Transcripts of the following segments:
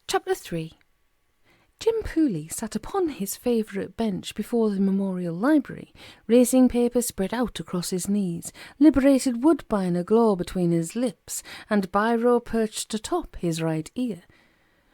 Chapter 3. Jim Pooley sat upon his favourite bench before the Memorial Library, racing paper spread out across his knees, liberated Woodbine aglow between his lips, and biro perched atop his right ear.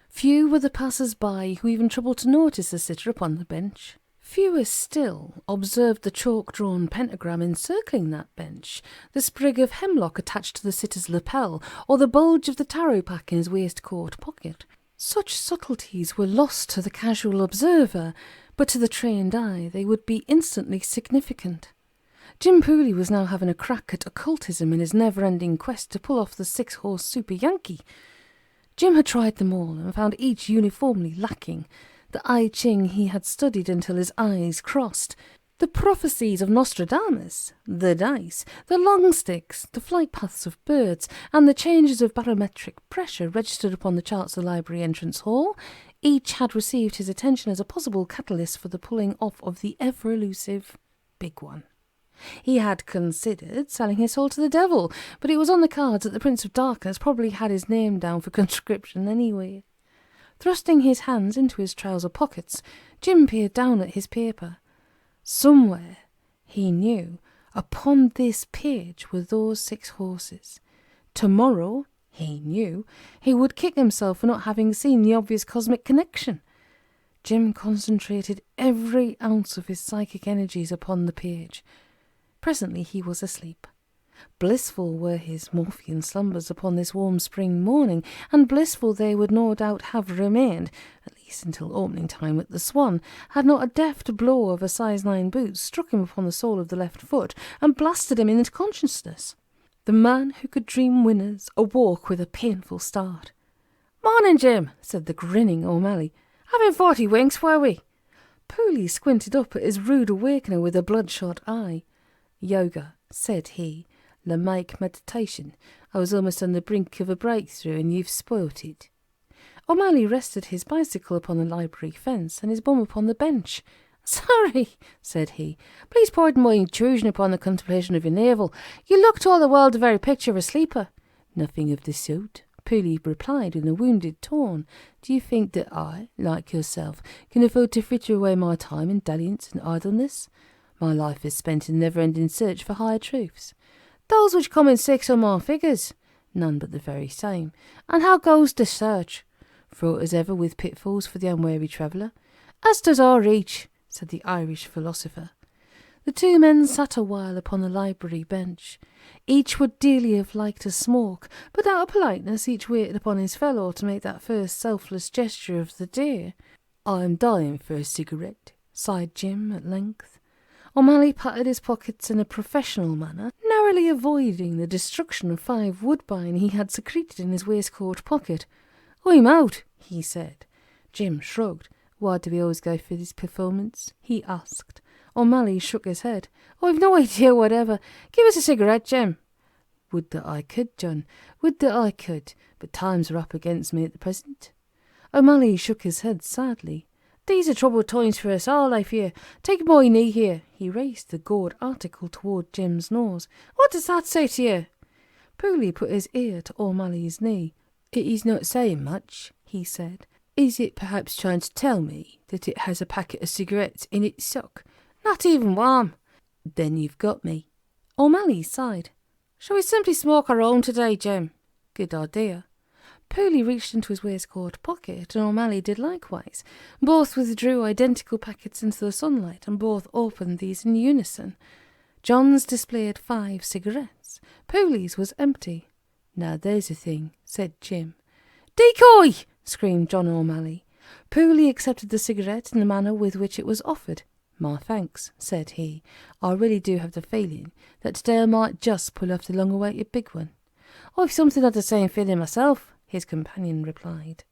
Few were the passers-by who even troubled to notice the sitter upon the bench. Fewer still observed the chalk-drawn pentagram encircling that bench, the sprig of hemlock attached to the sitter's lapel, or the bulge of the tarot pack in his waistcoat pocket. Such subtleties were lost to the casual observer, but to the trained eye they would be instantly significant. Jim Pooley was now having a crack at occultism in his never-ending quest to pull off the six-horse Super Yankee. Jim had tried them all and found each uniformly lacking. The I Ching he had studied until his eyes crossed. The prophecies of Nostradamus, the dice, the long sticks, the flight paths of birds, and the changes of barometric pressure registered upon the charts of the library entrance hall, each had received his attention as a possible catalyst for the pulling off of the ever-elusive big one. He had considered selling his soul to the devil, but it was on the cards that the Prince of Darkness probably had his name down for conscription anyway. Thrusting his hands into his trouser pockets, Jim peered down at his paper. Somewhere, he knew, upon this page were those 6 horses. Tomorrow, he knew, he would kick himself for not having seen the obvious cosmic connection. Jim concentrated every ounce of his psychic energies upon the page. Presently he was asleep. Blissful were his Morphean slumbers upon this warm spring morning, and blissful they would no doubt have remained, at least until opening time at the Swan, had not a deft blow of a size 9 boot struck him upon the sole of the left foot and blasted him into consciousness. The man who could dream winners awoke with a painful start. "Morning, Jim," said the grinning Omally. "Having 40 winks, were we?" Pooley squinted up at his rude awakener with a bloodshot eye. "Yoga," said he. "Lamaic meditation. I was almost on the brink of a breakthrough and you've spoilt it." Omally rested his bicycle upon the library fence and his bum upon the bench. "Sorry," said he. "Please pardon my intrusion upon the contemplation of your navel. You look to all the world the very picture of a sleeper." "Nothing of the sort," Pooley replied in a wounded tone. "Do you think that I, like yourself, can afford to fritter away my time in dalliance and idleness? My life is spent in never-ending search for higher truths." "Those which come in 6 or more figures." "None but the very same." "And how goes the search?" "Fraught as ever with pitfalls for the unwary traveller." "As does our reach," said the Irish philosopher. The 2 men sat a while upon the library bench. Each would dearly have liked a smoke, but out of politeness each waited upon his fellow to make that first selfless gesture of the day. "I am dying for a cigarette," sighed Jim at length. Omally patted his pockets in a professional manner, narrowly avoiding the destruction of 5 Woodbine he had secreted in his waistcoat pocket. "I'm out," he said. Jim shrugged. "Why do we always go for this performance?" he asked. Omally shook his head. "I've no idea whatever. Give us a cigarette, Jim." "Would that I could, John. Would that I could. But times are up against me at the present." Omally shook his head sadly. "These are troubled times for us all, I fear. Take my knee here." He raised the gored article toward Jim's nose. "What does that say to you?" Pooley put his ear to O'Malley's knee. "It is not saying much," he said. "Is it perhaps trying to tell me that it has a packet of cigarettes in its sock?" "Not even warm." "Then you've got me." O'Malley sighed. "Shall we simply smoke our own today, Jim?" "Good idea." Pooley reached into his waistcoat pocket, and Omally did likewise. Both withdrew identical packets into the sunlight, and both opened these in unison. John's displayed 5 cigarettes. Pooley's was empty. "Now there's a thing," said Jim. "Decoy!" screamed John Omally. Pooley accepted the cigarette in the manner with which it was offered. "My thanks," said he. "I really do have the feeling that today I might just pull off the long-awaited big one." "I've something of the same feeling myself," his companion replied.